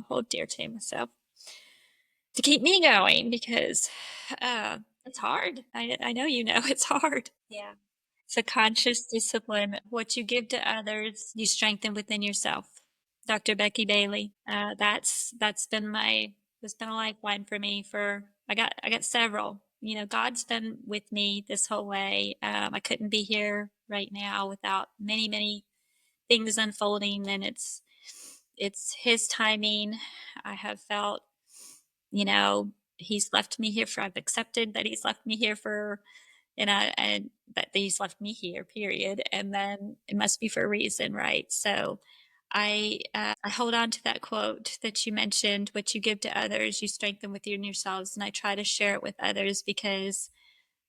hold dear to myself to keep me going, because it's hard. I know it's hard. Yeah. It's a conscious discipline. What you give to others, you strengthen within yourself. Dr. Becky Bailey. That's been a lifeline for me. I got several. God's been with me this whole way. I couldn't be here right now without many, many things unfolding, and it's His timing. I have felt, He's left me here I've accepted that He's left me here and that He's left me here, period. And then it must be for a reason, right? So I hold on to that quote that you mentioned: what you give to others, you strengthen within yourselves. And I try to share it with others, because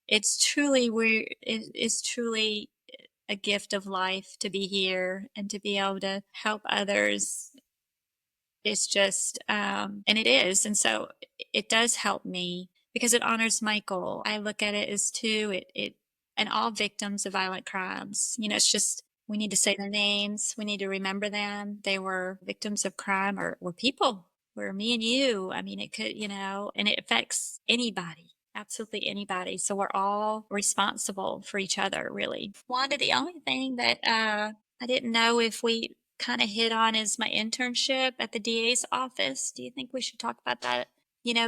it's truly a gift of life to be here and to be able to help others. It's just, and it is. And so it does help me because it honors Michael. I look at it as and all victims of violent crimes, it's just, we need to say their names. We need to remember them. They were victims of crime, or were people, were me and you. I mean, it could, and it affects anybody. Absolutely anybody. So we're all responsible for each other, really. Wanda, the only thing that I didn't know if we kind of hit on is my internship at the DA's office. Do you think we should talk about that?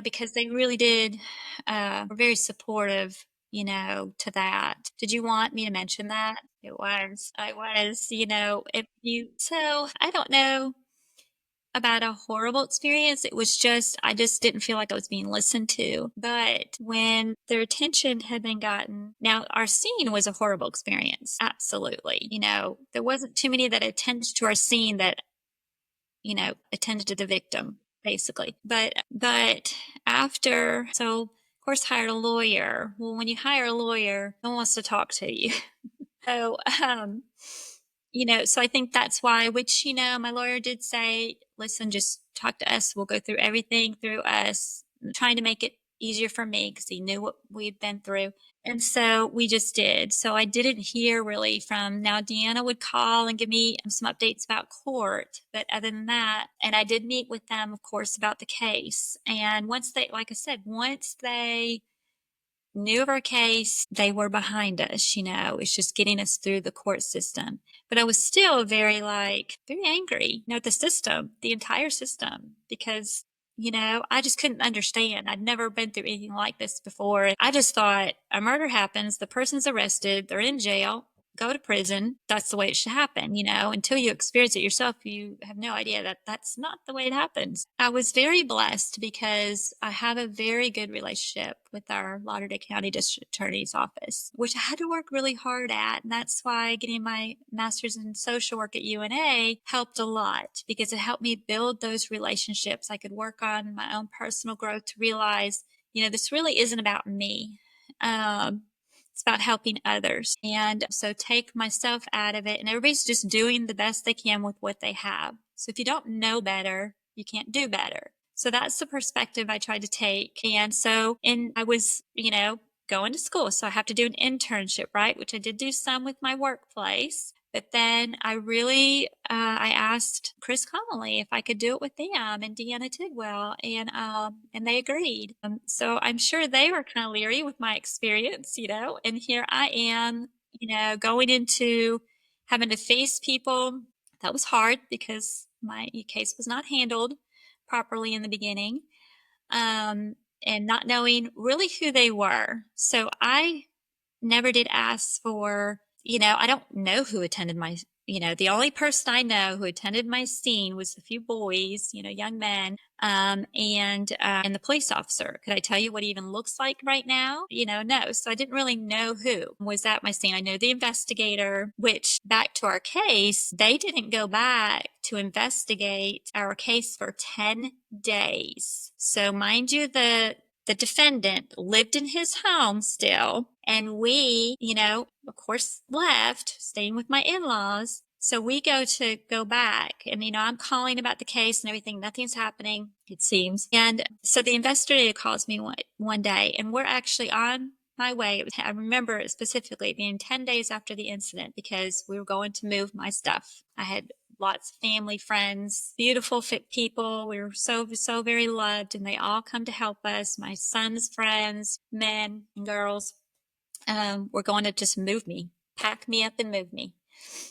Because they really did, were very supportive, to that. Did you want me to mention that? I was, so I don't know about a horrible experience. I just didn't feel like I was being listened to. But when their attention had been gotten, now our scene was a horrible experience. Absolutely. There wasn't too many that attended to our scene that, attended to the victim, basically. But after, so of course hired a lawyer. Well, when you hire a lawyer, no one wants to talk to you. So, so I think that's why, which, my lawyer did say, listen, just talk to us. We'll go through everything through us, trying to make it easier for me because he knew what we'd been through. And so we just did. So I didn't hear really from, now Deanna would call and give me some updates about court. But other than that, and I did meet with them, of course, about the case. And once they knew of our case, they were behind us, it's just getting us through the court system. But I was still very angry, at the system, the entire system, because, I just couldn't understand. I'd never been through anything like this before. I just thought a murder happens, the person's arrested, they're in jail, go to prison. That's the way it should happen. Until you experience it yourself, you have no idea that that's not the way it happens. I was very blessed because I have a very good relationship with our Lauderdale County District Attorney's Office, which I had to work really hard at. And that's why getting my master's in social work at UNA helped a lot, because it helped me build those relationships. I could work on my own personal growth to realize, this really isn't about me. It's about helping others. And so take myself out of it, and everybody's just doing the best they can with what they have. So if you don't know better, you can't do better. So that's the perspective I tried to take. And I was, going to school. So I have to do an internship, right? Which I did do some with my workplace. But then I asked Chris Connolly if I could do it with them and Deanna Tidwell, and they agreed. So I'm sure they were kind of leery with my experience, and here I am, going into having to face people. That was hard because my case was not handled properly in the beginning, and not knowing really who they were. So I never did ask for, I don't know who attended the only person I know who attended my scene was a few boys, young men, and the police officer. Could I tell you what he even looks like right now? No. So I didn't really know who was at my scene. I know the investigator, which back to our case, they didn't go back to investigate our case for 10 days. So mind you, the defendant lived in his home still, and we, of course, left, staying with my in-laws. So we go back, and, I'm calling about the case and everything. Nothing's happening, it seems. And so the investigator calls me one day, and we're actually on my way. I remember it specifically being 10 days after the incident because we were going to move my stuff. I had lots of family, friends, beautiful, fit people. We were so, so very loved, and they all come to help us. My son's friends, men and girls, were going to just move me, pack me up and move me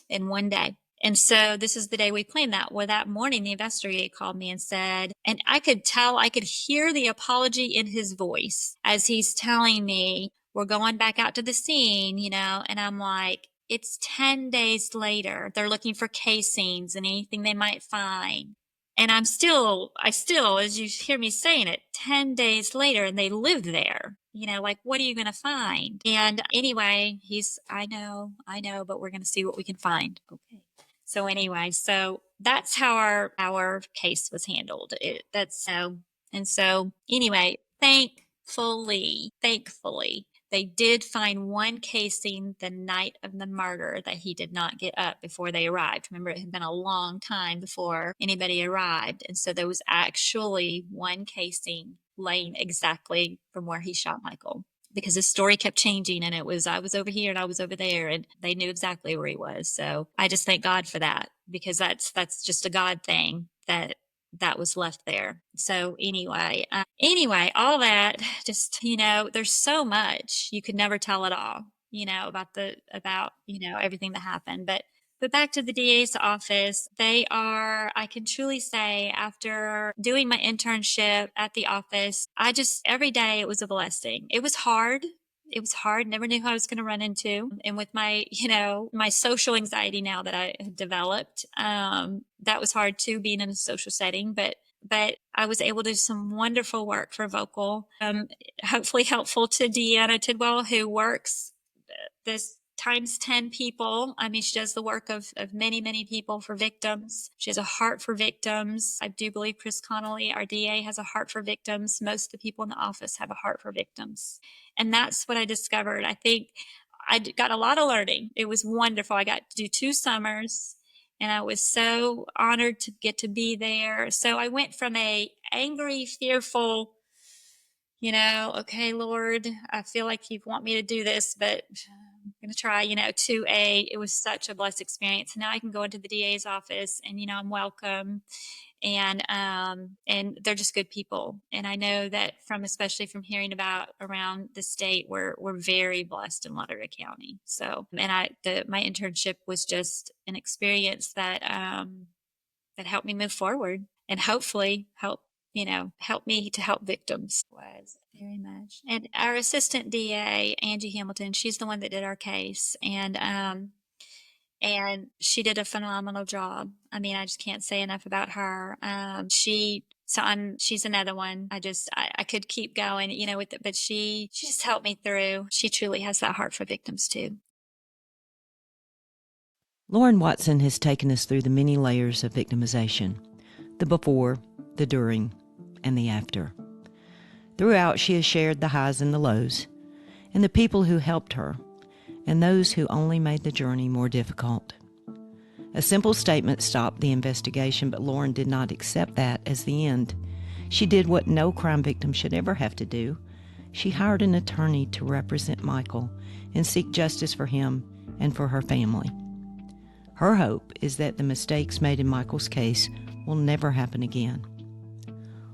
in one day. And so this is the day we planned that. Well, that morning, the investigator called me and said, and I could hear the apology in his voice as he's telling me, we're going back out to the scene, and I'm like, it's 10 days later. They're looking for casings and anything they might find. And I still, as you hear me saying it, 10 days later, and they lived there, like, what are you going to find? And anyway, I know, but we're going to see what we can find. Okay. So anyway, so that's how our case was handled. Anyway, thankfully, they did find one casing the night of the murder that he did not get up before they arrived. Remember, it had been a long time before anybody arrived. And so there was actually one casing laying exactly from where he shot Michael, because his story kept changing, and it was, I was over here and I was over there, and they knew exactly where he was. So I just thank God for that, because that's just a God thing that was left there. So anyway, all that, just, there's so much, you could never tell it all, about everything that happened. But back to the DA's office, I can truly say, after doing my internship at the office, every day it was a blessing. It was hard. Never knew who I was going to run into. And with my, my social anxiety now that I had developed, that was hard too, being in a social setting. But I was able to do some wonderful work for Vocal. Hopefully helpful to Deanna Tidwell, who works this times 10 people. I mean, she does the work of many, many people for victims. She has a heart for victims. I do believe Chris Connolly, our DA, has a heart for victims. Most of the people in the office have a heart for victims. And that's what I discovered. I think I got a lot of learning. It was wonderful. I got to do 2 summers, and I was so honored to get to be there. So I went from a angry, fearful, okay, Lord, I feel like you want me to do this, but I'm going to try, it was such a blessed experience. Now I can go into the DA's office, and, I'm welcome, and they're just good people. And I know that especially from hearing about around the state, we're very blessed in Lauderdale County. So, and my internship was just an experience that helped me move forward, and hopefully help me to help victims. Was very much. And our assistant DA, Angie Hamilton, she's the one that did our case. And she did a phenomenal job. I mean, I just can't say enough about her. She's another one. I could keep going, with it, but she just helped me through. She truly has that heart for victims too. Lorien Watson has taken us through the many layers of victimization, the before, the during, and the after. Throughout, she has shared the highs and the lows, and the people who helped her, and those who only made the journey more difficult. A simple statement stopped the investigation, but Lorien did not accept that as the end. She did what no crime victim should ever have to do. She hired an attorney to represent Michael and seek justice for him and for her family. Her hope is that the mistakes made in Michael's case will never happen again.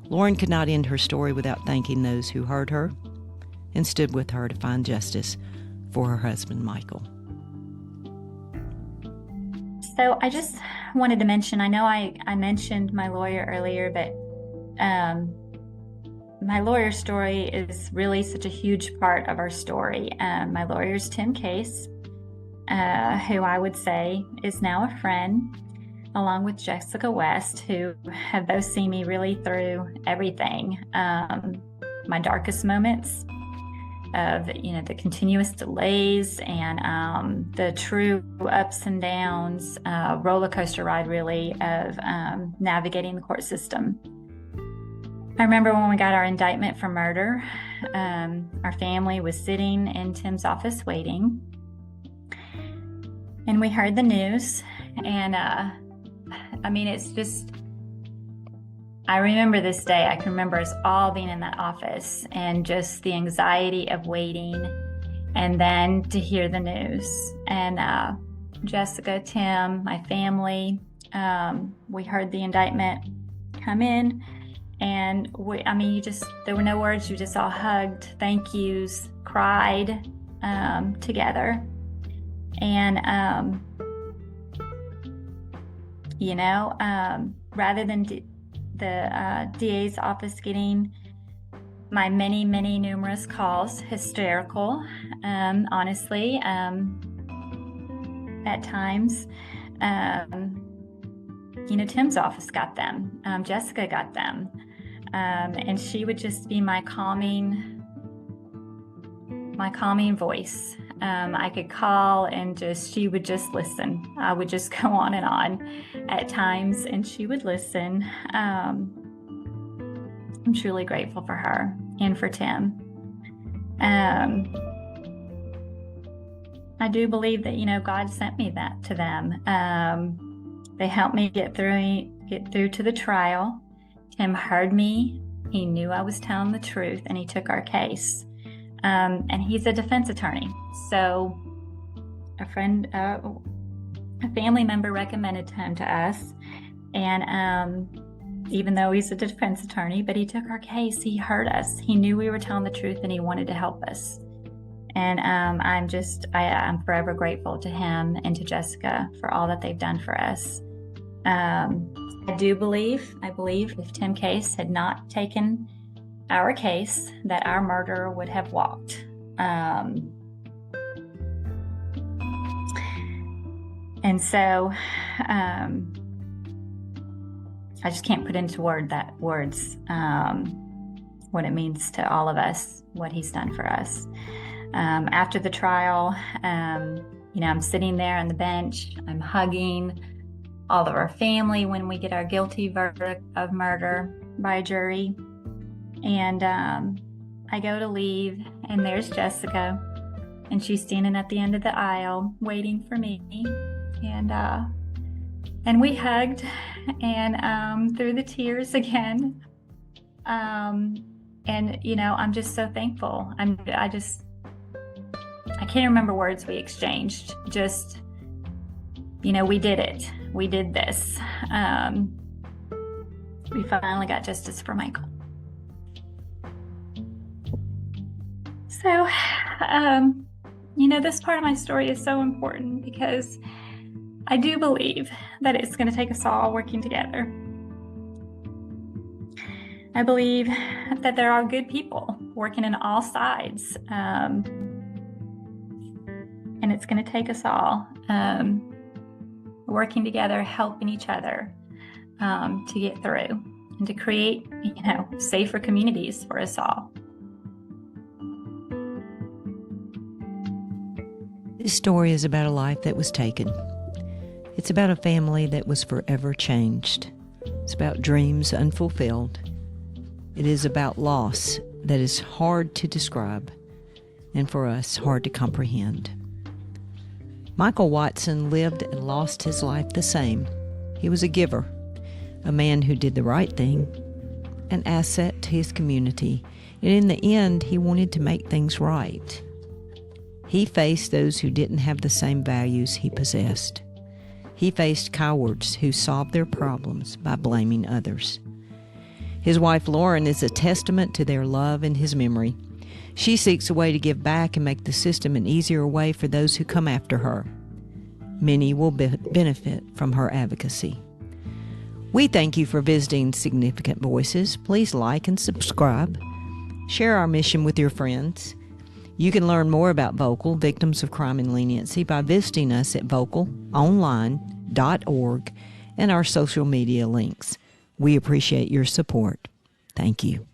Lorien could not end her story without thanking those who heard her and stood with her to find justice for her husband, Michael. So I just wanted to mention, I know I mentioned my lawyer earlier, but my lawyer story is really such a huge part of our story. My lawyer is Tim Case, who I would say is now a friend, along with Jessica West, who have both seen me really through everything. My darkest moments of, the continuous delays and the true ups and downs, roller coaster ride really of navigating the court system. I remember when we got our indictment for murder, our family was sitting in Tim's office waiting, and we heard the news, and it's just, I remember this day. I can remember us all being in that office and just the anxiety of waiting and then to hear the news. And Jessica, Tim, my family, we heard the indictment come in, and there were no words. You just all hugged, thank yous, cried together. And, rather than the DA's office getting my many, many numerous calls, hysterical, honestly, at times, Tim's office got them, Jessica got them, and she would just be my calming voice. I could call and she would just listen. I would just go on and on at times, and she would listen. I'm truly grateful for her and for Tim. I do believe that, God sent me that to them. They helped me get through to the trial. Tim heard me. He knew I was telling the truth, and he took our case. And he's a defense attorney. So a family member recommended him to us. And even though he's a defense attorney, but he took our case, he heard us. He knew we were telling the truth, and he wanted to help us. And I'm forever grateful to him and to Jessica for all that they've done for us. I believe if Tim Case had not taken our case, that our murderer would have walked. And so I just can't put into words what it means to all of us, what he's done for us. After the trial, I'm sitting there on the bench, I'm hugging all of our family when we get our guilty verdict of murder by a jury. And I go to leave, and there's Jessica, and she's standing at the end of the aisle waiting for me. And we hugged, and through the tears again. I'm just so thankful. I can't remember words we exchanged. Just, we did it. We did this. We finally got justice for Michael. So, this part of my story is so important because I do believe that it's going to take us all working together. I believe that there are good people working in all sides, and it's going to take us all working together, helping each other to get through and to create, safer communities for us all. This story is about a life that was taken. It's about a family that was forever changed. It's about dreams unfulfilled. It is about loss that is hard to describe, and for us, hard to comprehend. Michael Watson lived and lost his life the same. He was a giver, a man who did the right thing, an asset to his community, and in the end, he wanted to make things right. He faced those who didn't have the same values he possessed. He faced cowards who solved their problems by blaming others. His wife Lorien is a testament to their love and his memory. She seeks a way to give back and make the system an easier way for those who come after her. Many will benefit from her advocacy. We thank you for visiting Significant Voices. Please like and subscribe. Share our mission with your friends. You can learn more about Vocal, Victims of Crime and Leniency, by visiting us at vocalonline.org and our social media links. We appreciate your support. Thank you.